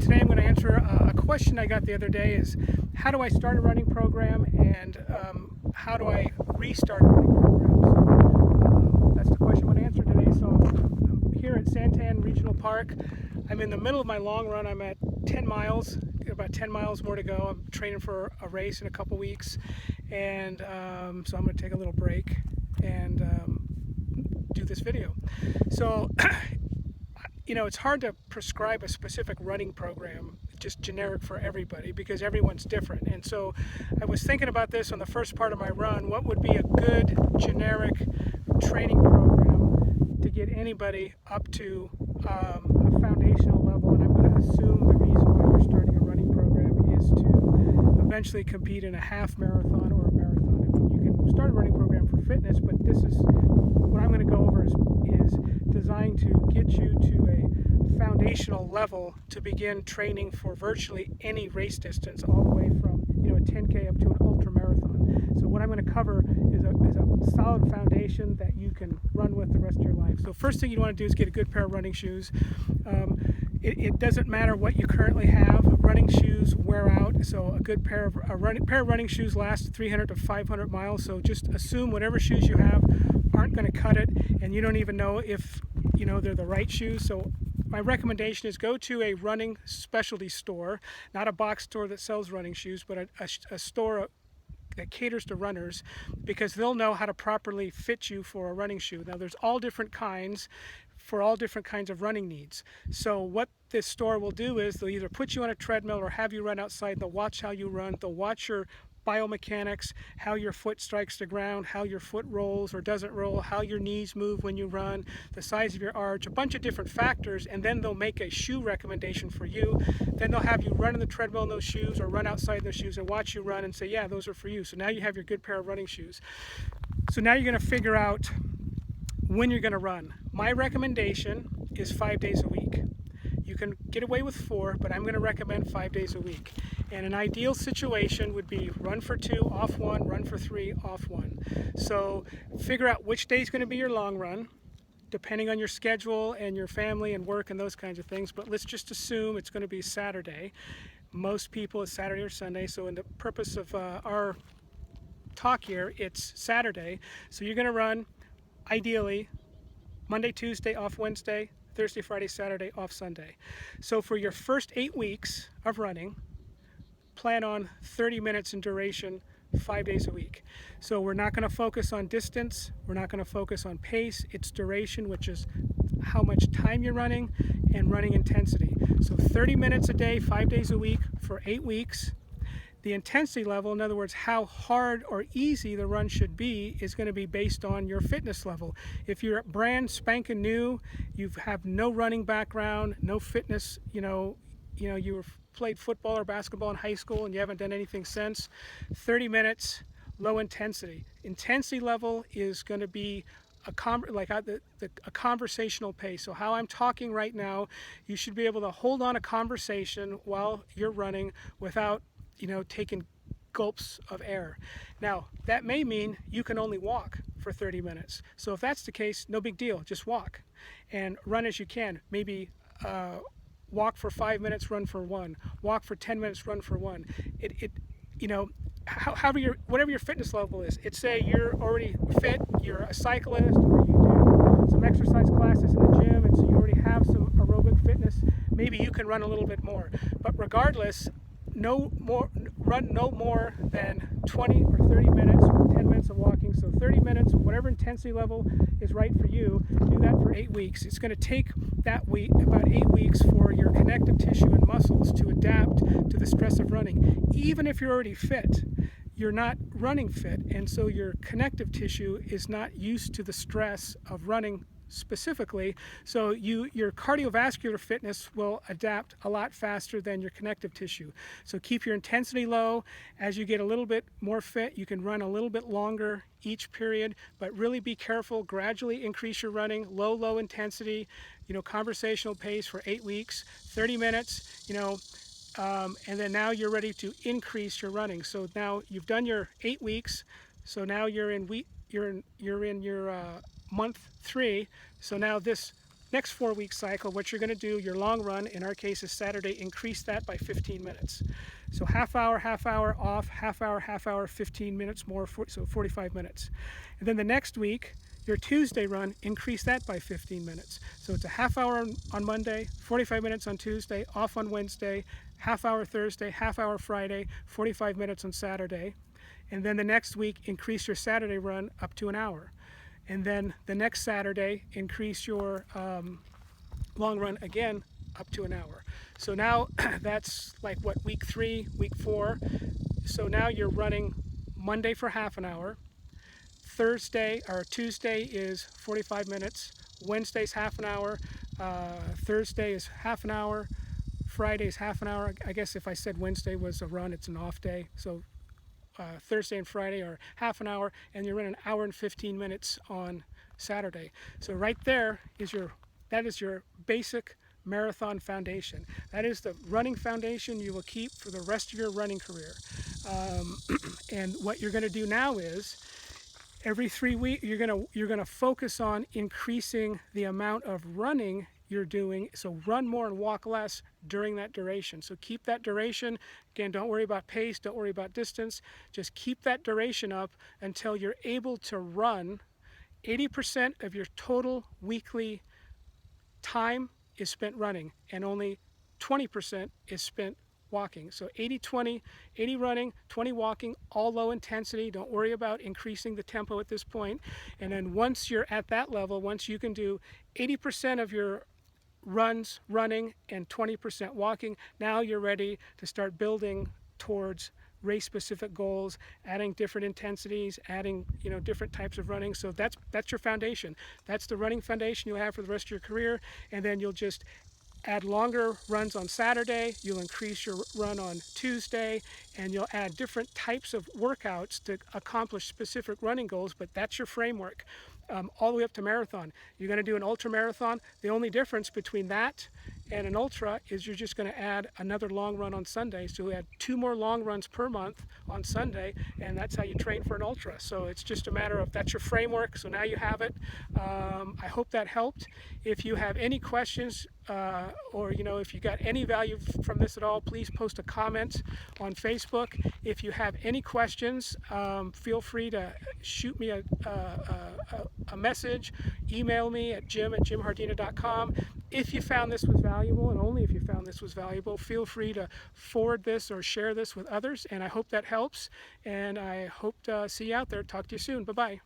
Today I'm going to answer a question I got the other day is how do I start a running program and how do I restart a running program? So that's the question I'm going to answer today. So I'm here at Santan Regional Park. I'm in the middle of my long run. I'm at 10 miles, about 10 miles more to go. I'm training for a race in a couple weeks, and so I'm going to take a little break and do this video. So it's hard to prescribe a specific running program, just generic for everybody, because everyone's different. And so I was thinking about this on the first part of my run. What would be a good generic training program to get anybody up to a foundational level? And I'm going to assume the reason why you're starting a running program is to eventually compete in a half marathon or a marathon. I mean, you can start a running program for fitness, but this is what I'm going to go over is designed to get you to a foundational level to begin training for virtually any race distance, all the way from a 10K up to an ultra marathon. So what I'm going to cover is a solid foundation that you can run with the rest of your life. So first thing you want to do is get a good pair of running shoes. It doesn't matter what you currently have. Running shoes wear out, so a good pair of running shoes lasts 300 to 500 miles. So just assume whatever shoes you have aren't going to cut it, and you don't even know if they're the right shoes. So my recommendation is go to a running specialty store, not a box store that sells running shoes, but a store that caters to runners, because they'll know how to properly fit you for a running shoe. Now there's all different kinds for all different kinds of running needs. So what this store will do is they'll either put you on a treadmill or have you run outside. They'll watch how you run. They'll watch your biomechanics, how your foot strikes the ground, how your foot rolls or doesn't roll, how your knees move when you run, the size of your arch, a bunch of different factors, and then they'll make a shoe recommendation for you. Then they'll have you run in the treadmill in those shoes or run outside in those shoes and watch you run and say, yeah, those are for you. So now you have your good pair of running shoes. So now you're going to figure out when you're going to run. My recommendation is 5 days a week. You can get away with 4, but I'm going to recommend 5 days a week. And an ideal situation would be run for 2, off 1, run for 3, off 1. So figure out which day is going to be your long run, depending on your schedule and your family and work and those kinds of things. But let's just assume it's going to be Saturday. Most people it's Saturday or Sunday. So in the purpose of our talk here, it's Saturday. So you're going to run, ideally, Monday, Tuesday, off Wednesday, Thursday, Friday, Saturday, off Sunday. So for your first 8 weeks of running, plan on 30 minutes in duration, 5 days a week. So we're not going to focus on distance. We're not going to focus on pace. It's duration, which is how much time you're running, and running intensity. So 30 minutes a day, 5 days a week for 8 weeks. The intensity level, in other words, how hard or easy the run should be, is going to be based on your fitness level. If you're brand spanking new, you have no running background, no fitness, you played football or basketball in high school and you haven't done anything since, 30 minutes, low intensity. Intensity level is going to be a conversational pace. So how I'm talking right now, you should be able to hold on a conversation while you're running without taking gulps of air. Now, that may mean you can only walk for 30 minutes. So if that's the case, no big deal, just walk and run as you can. Maybe walk for 5 minutes, run for 1. Walk for 10 minutes, run for 1. Whatever your fitness level is. It's say you're already fit, you're a cyclist, or you do some exercise classes in the gym, and so you already have some aerobic fitness. Maybe you can run a little bit more. But regardless, run no more than 20 or 30 minutes with 10 minutes of walking. So 30 minutes, whatever intensity level is right for you, do that for 8 weeks. It's going to take that week, about 8 weeks, for your connective tissue and muscles to adapt to the stress of running. Even if you're already fit, you're not running fit, and so your connective tissue is not used to the stress of running specifically, so your cardiovascular fitness will adapt a lot faster than your connective tissue. So keep your intensity low. As you get a little bit more fit, you can run a little bit longer each period, but really be careful. Gradually increase your running, low intensity, conversational pace for 8 weeks, 30 minutes, and then now you're ready to increase your running. So now you've done your 8 weeks, so now you're in your month 3. So now this next 4-week cycle, what you're going to do, your long run, in our case is Saturday, increase that by 15 minutes. So half hour off, half hour, 15 minutes more, so 45 minutes. And then the next week, your Tuesday run, increase that by 15 minutes. So it's a half hour on Monday, 45 minutes on Tuesday, off on Wednesday, half hour Thursday, half hour Friday, 45 minutes on Saturday. And then the next week, increase your Saturday run up to an hour. And then the next Saturday, increase your long run again up to an hour. So now that's like what, week 3, week 4. So now you're running Monday for half an hour. Thursday or Tuesday is 45 minutes. Wednesday's half an hour. Thursday is half an hour. Friday's half an hour. I guess if I said Wednesday was a run, it's an off day. So Thursday and Friday are half an hour, and you're running an hour and 15 minutes on Saturday. So right there is that is your basic marathon foundation. That is the running foundation you will keep for the rest of your running career. And what you're going to do now is every 3 weeks you're going to focus on increasing the amount of running you're doing. So run more and walk less during that duration. So keep that duration. Again, don't worry about pace, don't worry about distance. Just keep that duration up until you're able to run 80% of your total weekly time is spent running, and only 20% is spent walking. So 80-20, 80 running, 20 walking, all low intensity. Don't worry about increasing the tempo at this point. And then once you're at that level, once you can do 80% of your runs running and 20% walking, now you're ready to start building towards race-specific goals, adding different intensities, adding different types of running. So that's your foundation. That's the running foundation you'll have for the rest of your career, and then you'll just add longer runs on Saturday, you'll increase your run on Tuesday, and you'll add different types of workouts to accomplish specific running goals, but that's your framework. All the way up to marathon. You're going to do an ultra marathon. The only difference between that and an ultra is you're just going to add another long run on Sunday. So you add 2 more long runs per month on Sunday, and that's how you train for an ultra. So it's just a matter of, that's your framework. So now you have it. I hope that helped. If you have any questions, or if you got any value from this at all, please post a comment on Facebook. If you have any questions, feel free to shoot me a message, email me at jim@jimhardina.com. If you found this was valuable, and only if you found this was valuable, feel free to forward this or share this with others, and I hope that helps, and I hope to see you out there. Talk to you soon. Bye-bye.